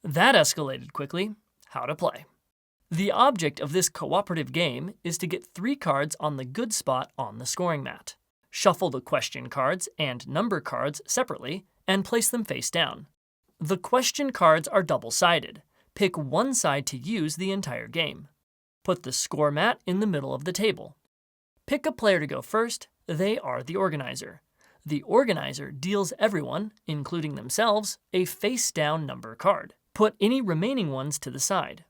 That escalated quickly. How to play. The object of this cooperative game is to get 3 cards on the good spot on the scoring mat. Shuffle the question cards and number cards separately and place them face down. The question cards are double-sided. Pick one side to use the entire game. Put the score mat in the middle of the table. Pick a player to go first. They are the organizer. The organizer deals everyone, including themselves, a face-down number card. Put any remaining ones to the side.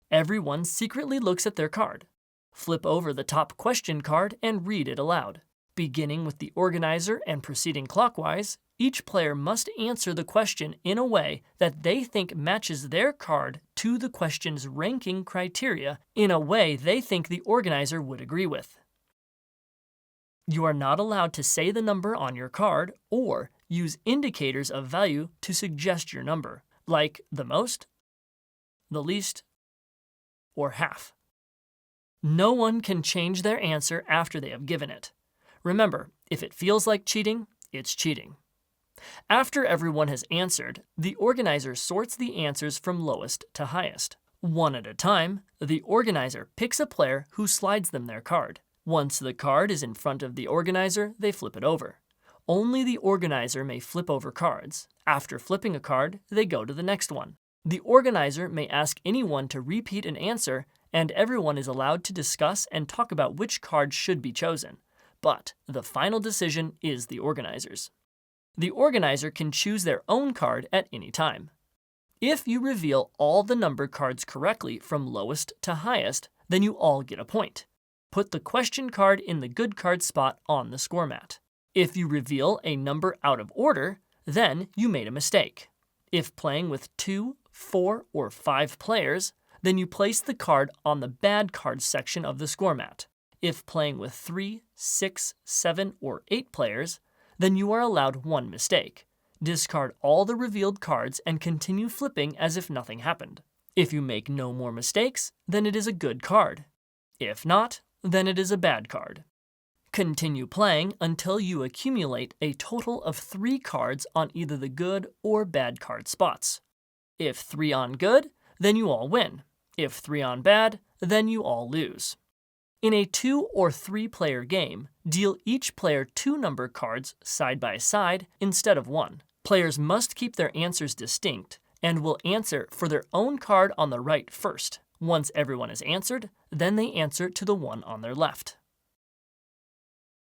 Everyone secretly looks at their card. Flip over the top question card and read it aloud. Beginning with the organizer and proceeding clockwise, each player must answer the question in a way that they think matches their card to the question's ranking criteria in a way they think the organizer would agree with. You are not allowed to say the number on your card or use indicators of value to suggest your number, like the most, the least, or half. No one can change their answer after they have given it. Remember, if it feels like cheating, it's cheating. After everyone has answered, the organizer sorts the answers from lowest to highest. One at a time, the organizer picks a player who slides them their card. Once the card is in front of the organizer, they flip it over. Only the organizer may flip over cards. After flipping a card, they go to the next one. The organizer may ask anyone to repeat an answer, and everyone is allowed to discuss and talk about which card should be chosen. But the final decision is the organizer's. The organizer can choose their own card at any time. If you reveal all the number cards correctly from lowest to highest, then you all get a point. Put the question card in the good card spot on the score mat. If you reveal a number out of order, then you made a mistake. If playing with 2, 4, or 5 players, then you place the card on the bad cards section of the score mat. If playing with 3, 6, 7, or 8 players, then you are allowed one mistake. Discard all the revealed cards and continue flipping as if nothing happened. If you make no more mistakes, then it is a good card. If not, then it is a bad card. Continue playing until you accumulate a total of 3 cards on either the good or bad card spots. If 3 on good, then you all win. If 3 on bad, then you all lose. In a 2 or 3 player game, deal each player 2 number cards side by side instead of 1. Players must keep their answers distinct and will answer for their own card on the right first. Once everyone has answered, then they answer to the one on their left.